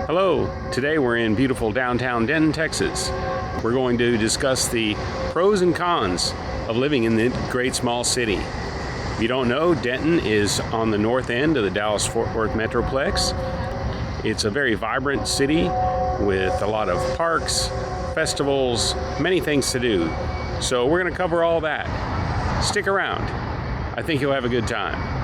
Hello, today we're in beautiful downtown Denton, Texas. We're going to discuss the pros and cons of living in the great small city. If you don't know, Denton is on the north end of the Dallas-Fort Worth Metroplex. It's a very vibrant city with a lot of parks, festivals, many things to do. So we're going to cover all that. Stick around. I think you'll have a good time.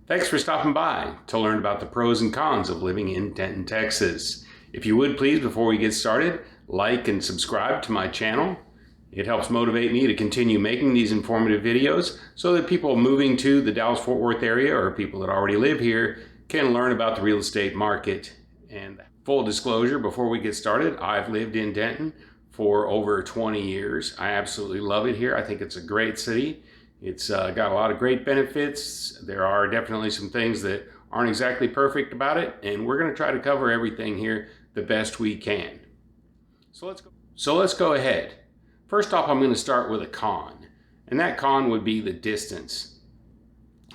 Thanks for stopping by to learn about the pros and cons of living in Denton, Texas. If you would please, before we get started, like and subscribe to my channel. It helps motivate me to continue making these informative videos so that people moving to the Dallas-Fort Worth area or people that already live here can learn about the real estate market. And full disclosure, before we get started, I've lived in Denton for over 20 years. I absolutely love it here. I think it's a great city. It's got a lot of great benefits. There are definitely some things that aren't exactly perfect about it, and we're going to try to cover everything here the best we can. So let's go ahead. First off, I'm going to start with a con, and that con would be the distance.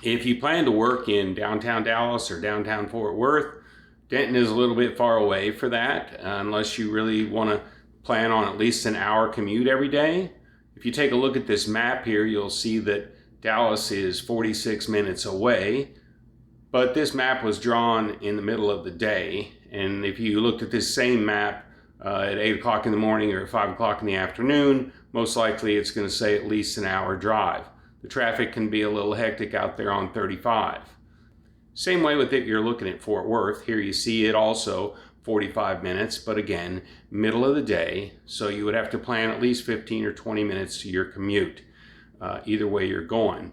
If you plan to work in downtown Dallas or downtown Fort Worth, Denton is a little bit far away for that, unless you really want to plan on at least an hour commute every day. If you take a look at this map here, you'll see that Dallas is 46 minutes away, but this map was drawn in the middle of the day. And if you looked at this same map at 8 o'clock in the morning or at 5 o'clock in the afternoon, most likely it's going to say at least an hour drive. The traffic can be a little hectic out there on 35. Same way with it, you're looking at Fort Worth. Here you see it also 45 minutes, but again, middle of the day, so you would have to plan at least 15 or 20 minutes to your commute, either way you're going.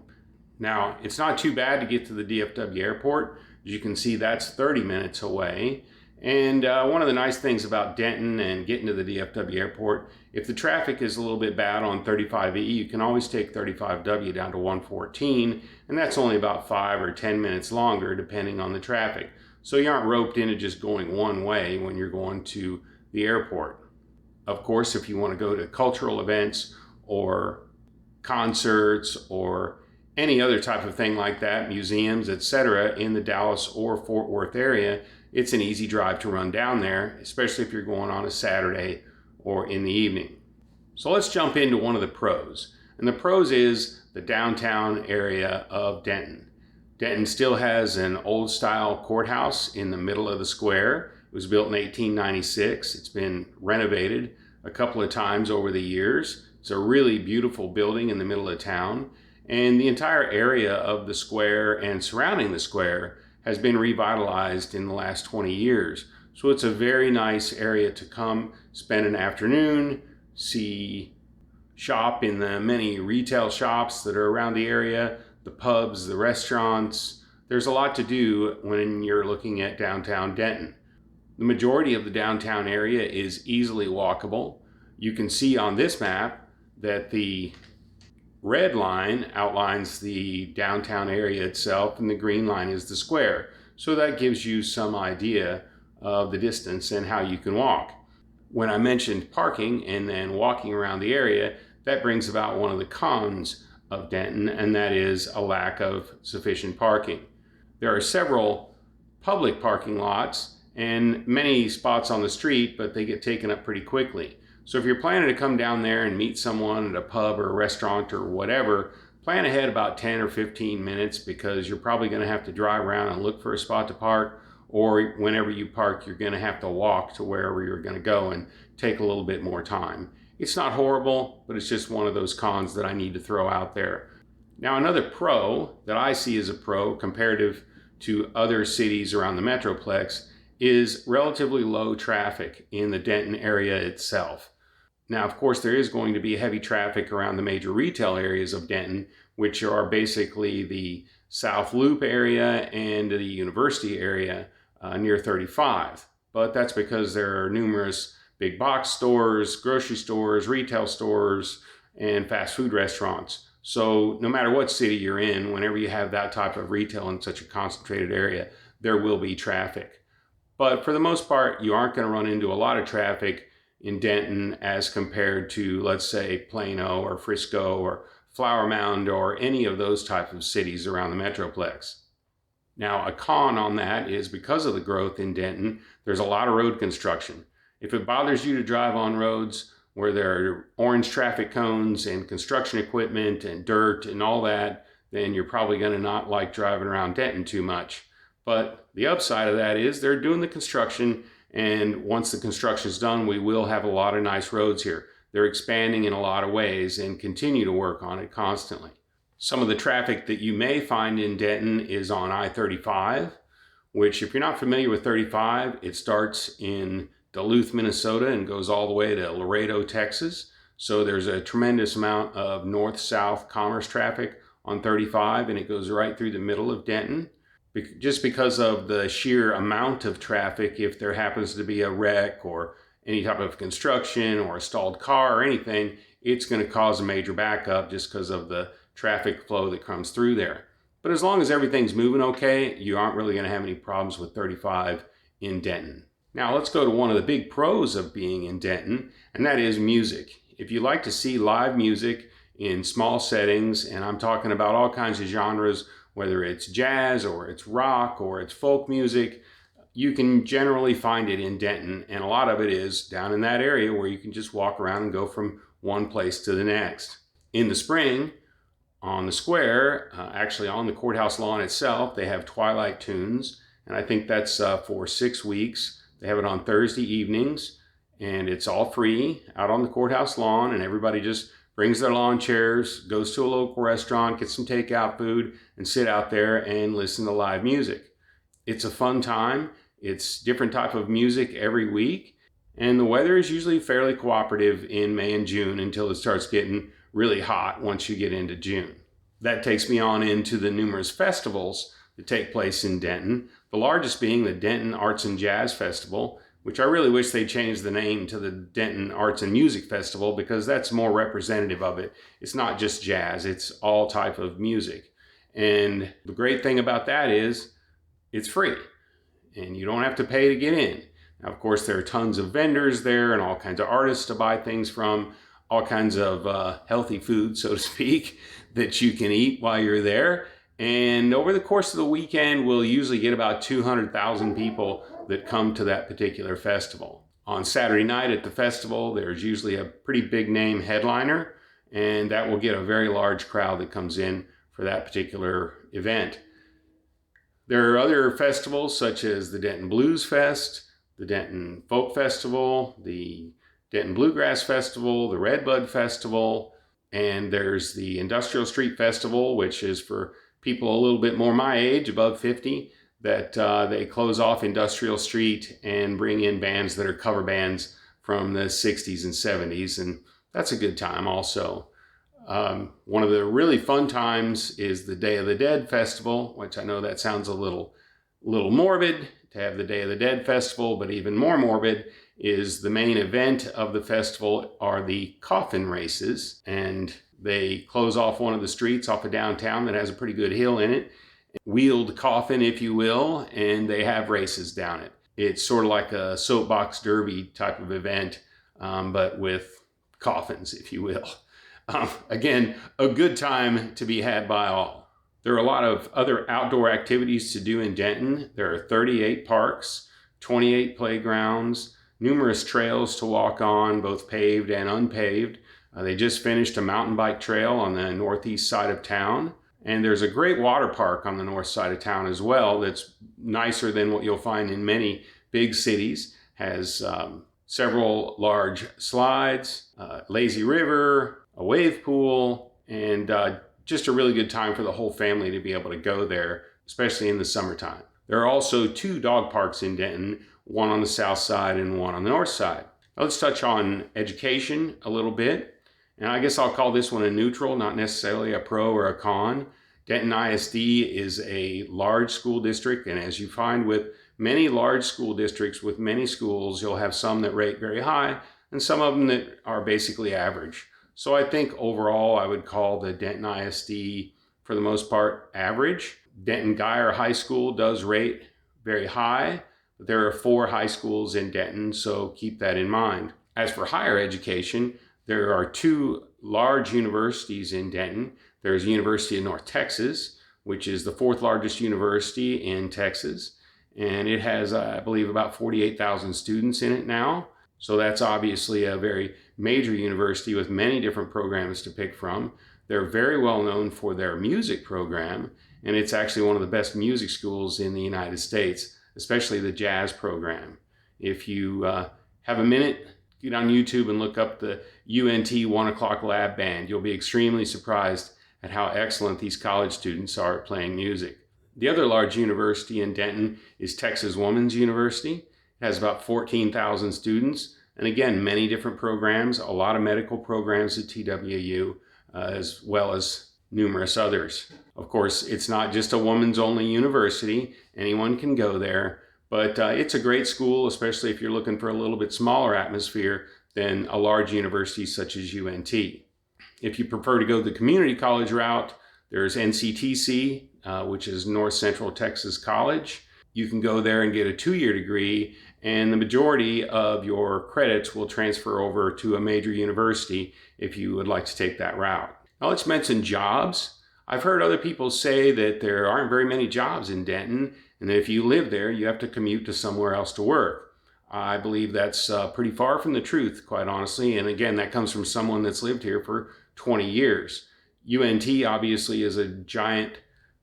Now, it's not too bad to get to the DFW airport. As you can see, that's 30 minutes away. And one of the nice things about Denton and getting to the DFW airport, if the traffic is a little bit bad on 35E, you can always take 35W down to 114, and that's only about 5 or 10 minutes longer depending on the traffic. So you aren't roped into just going one way when you're going to the airport. Of course, if you want to go to cultural events or concerts or any other type of thing like that, museums, etc., in the Dallas or Fort Worth area, it's an easy drive to run down there, especially if you're going on a Saturday or in the evening. So let's jump into one of the pros. And the pros is the downtown area of Denton. Denton still has an old style courthouse in the middle of the square. It was built in 1896. It's been renovated a couple of times over the years. It's a really beautiful building in the middle of town. And the entire area of the square and surrounding the square has been revitalized in the last 20 years. So it's a very nice area to come spend an afternoon, shop in the many retail shops that are around the area, the pubs, the restaurants. There's a lot to do when you're looking at downtown Denton. The majority of the downtown area is easily walkable. You can see on this map that the red line outlines the downtown area itself and the green line is the square. So that gives you some idea of the distance and how you can walk. When I mentioned parking and then walking around the area, that brings about one of the cons of Denton, and that is a lack of sufficient parking. There are several public parking lots and many spots on the street, but they get taken up pretty quickly. So if you're planning to come down there and meet someone at a pub or a restaurant or whatever, plan ahead about 10 or 15 minutes because you're probably going to have to drive around and look for a spot to park, or whenever you park, you're going to have to walk to wherever you're going to go and take a little bit more time. It's not horrible, but it's just one of those cons that I need to throw out there. Now, another pro that I see as a pro comparative to other cities around the Metroplex is relatively low traffic in the Denton area itself. Now, of course, there is going to be heavy traffic around the major retail areas of Denton, which are basically the South Loop area and the University area near 35. But that's because there are numerous big box stores, grocery stores, retail stores, and fast food restaurants. So no matter what city you're in, whenever you have that type of retail in such a concentrated area, there will be traffic. But for the most part, you aren't going to run into a lot of traffic in Denton as compared to, let's say, Plano or Frisco or Flower Mound or any of those types of cities around the Metroplex. Now, a con on that is because of the growth in Denton, there's a lot of road construction. If it bothers you to drive on roads where there are orange traffic cones and construction equipment and dirt and all that, then you're probably going to not like driving around Denton too much. But the upside of that is they're doing the construction, and once the construction is done, we will have a lot of nice roads here. They're expanding in a lot of ways and continue to work on it constantly. Some of the traffic that you may find in Denton is on I-35, which, if you're not familiar with 35, it starts in Duluth, Minnesota and goes all the way to Laredo, Texas. So there's a tremendous amount of north-south commerce traffic on 35, and it goes right through the middle of Denton. Just because of the sheer amount of traffic, if there happens to be a wreck or any type of construction or a stalled car or anything, it's going to cause a major backup just because of the traffic flow that comes through there. But as long as everything's moving okay, you aren't really going to have any problems with 35 in Denton. Now let's go to one of the big pros of being in Denton, and that is music. If you like to see live music in small settings, and I'm talking about all kinds of genres, whether it's jazz or it's rock or it's folk music, you can generally find it in Denton, and a lot of it is down in that area where you can just walk around and go from one place to the next. In the spring, on the square, actually on the courthouse lawn itself, they have Twilight Tunes, and I think that's for 6 weeks. They have it on Thursday evenings, and it's all free out on the courthouse lawn, and everybody just brings their lawn chairs, goes to a local restaurant, gets some takeout food, and sit out there and listen to live music. It's a fun time. It's different type of music every week, and the weather is usually fairly cooperative in May and June until it starts getting really hot once you get into June. That takes me on into the numerous festivals that take place in Denton, the largest being the Denton Arts and Jazz Festival, which I really wish they changed the name to the Denton Arts and Music Festival because that's more representative of it. It's not just jazz, it's all type of music. And the great thing about that is it's free and you don't have to pay to get in. Now, of course, there are tons of vendors there and all kinds of artists to buy things from, all kinds of healthy food, so to speak, that you can eat while you're there. And over the course of the weekend, we'll usually get about 200,000 people that come to that particular festival. On Saturday night at the festival, there's usually a pretty big name headliner, and that will get a very large crowd that comes in for that particular event. There are other festivals such as the Denton Blues Fest, the Denton Folk Festival, the Denton Bluegrass Festival, the Redbud Festival, and there's the Industrial Street Festival, which is for people a little bit more my age, above 50, that they close off Industrial Street and bring in bands that are cover bands from the 60s and 70s, and that's a good time also. One of the really fun times is the Day of the Dead Festival, which I know that sounds a little morbid to have the Day of the Dead Festival, but even more morbid is the main event of the festival are the coffin races, and they close off one of the streets off of downtown that has a pretty good hill in it, wheeled coffin if you will, and they have races down it. It's sort of like a soapbox derby type of event, but with coffins if you will. Again, a good time to be had by all. There are a lot of other outdoor activities to do in Denton. There are 38 parks, 28 playgrounds, numerous trails to walk on, both paved and unpaved. They just finished a mountain bike trail on the northeast side of town. And there's a great water park on the north side of town as well that's nicer than what you'll find in many big cities. Has several large slides, lazy river, a wave pool, and just a really good time for the whole family to be able to go there, especially in the summertime. There are also 2 dog parks in Denton, one on the south side and one on the north side. Now let's touch on education a little bit. And I guess I'll call this one a neutral, not necessarily a pro or a con. Denton ISD is a large school district, and as you find with many large school districts with many schools, you'll have some that rate very high and some of them that are basically average. So I think overall I would call the Denton ISD for the most part average. Denton Guyer High School does rate very high, But there are 4 high schools in Denton, so keep that in mind. As for higher education, there are 2 large universities in Denton. There's University of North Texas, which is the 4th largest university in Texas. And it has, I believe, about 48,000 students in it now. So that's obviously a very major university with many different programs to pick from. They're very well known for their music program, and it's actually one of the best music schools in the United States, especially the jazz program. If you have a minute, get on YouTube and look up the UNT 1 O'Clock Lab Band. You'll be extremely surprised at how excellent these college students are at playing music. The other large university in Denton is Texas Woman's University. It has about 14,000 students, and again, many different programs, a lot of medical programs at TWU, as well as numerous others. Of course, it's not just a woman's only university. Anyone can go there, but it's a great school, especially if you're looking for a little bit smaller atmosphere than a large university such as UNT. If you prefer to go the community college route, there's NCTC, which is North Central Texas College. You can go there and get a 2-year degree, and the majority of your credits will transfer over to a major university if you would like to take that route. Now let's mention jobs. I've heard other people say that there aren't very many jobs in Denton, and that if you live there, you have to commute to somewhere else to work. I believe that's pretty far from the truth, quite honestly, and again, that comes from someone that's lived here for 20 years. UNT obviously is a giant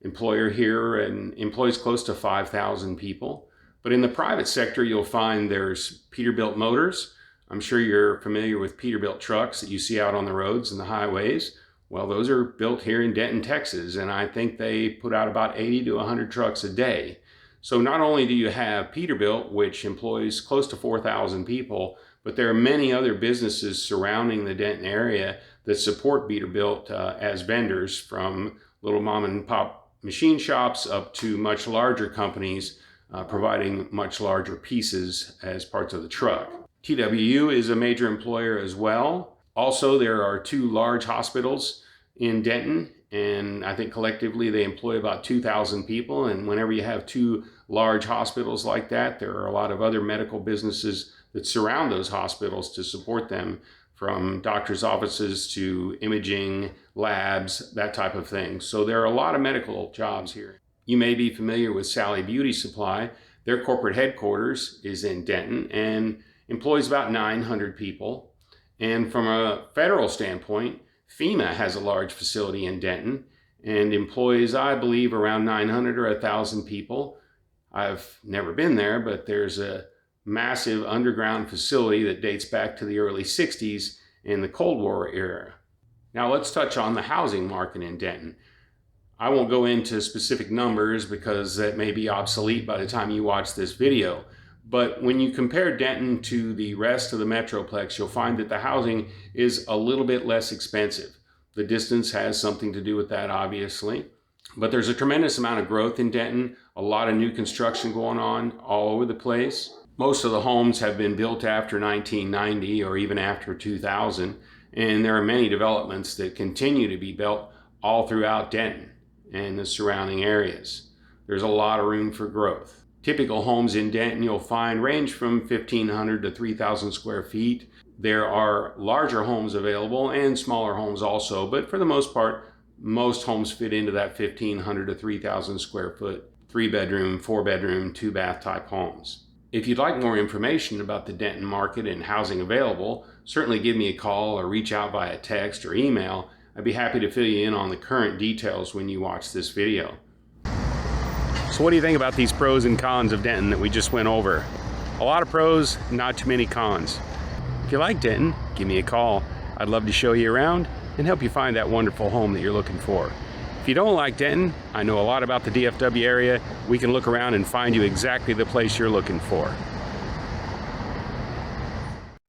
employer here and employs close to 5,000 people. But in the private sector, you'll find there's Peterbilt Motors. I'm sure you're familiar with Peterbilt trucks that you see out on the roads and the highways. Well, those are built here in Denton, Texas, and I think they put out about 80 to 100 trucks a day. So not only do you have Peterbilt, which employs close to 4,000 people, but there are many other businesses surrounding the Denton area that support Peterbilt as vendors, from little mom and pop machine shops up to much larger companies providing much larger pieces as parts of the truck. TWU is a major employer as well. Also, there are 2 large hospitals in Denton, and I think collectively they employ about 2,000 people. And whenever you have 2 large hospitals like that, there are a lot of other medical businesses that surround those hospitals to support them, from doctor's offices to imaging, labs, that type of thing. So there are a lot of medical jobs here. You may be familiar with Sally Beauty Supply. Their corporate headquarters is in Denton and employs about 900 people. And from a federal standpoint, FEMA has a large facility in Denton and employs, I believe, around 900 or 1,000 people. I've never been there, but there's a massive underground facility that dates back to the early 60s in the Cold War era. Now let's touch on the housing market in Denton. I won't go into specific numbers because that may be obsolete by the time you watch this video. But when you compare Denton to the rest of the Metroplex, you'll find that the housing is a little bit less expensive. The distance has something to do with that, obviously. But there's a tremendous amount of growth in Denton, a lot of new construction going on all over the place. Most of the homes have been built after 1990 or even after 2000, and there are many developments that continue to be built all throughout Denton and the surrounding areas. There's a lot of room for growth. Typical homes in Denton you'll find range from 1,500 to 3,000 square feet. There are larger homes available and smaller homes also, but for the most part, most homes fit into that 1,500 to 3,000 square foot, 3-bedroom, 4-bedroom, 2-bath type homes. If you'd like more information about the Denton market and housing available, certainly give me a call or reach out via text or email. I'd be happy to fill you in on the current details when you watch this video. So what do you think about these pros and cons of Denton that we just went over? A lot of pros, not too many cons. If you like Denton, give me a call. I'd love to show you around and help you find that wonderful home that you're looking for. If you don't like Denton, I know a lot about the DFW area. We can look around and find you exactly the place you're looking for.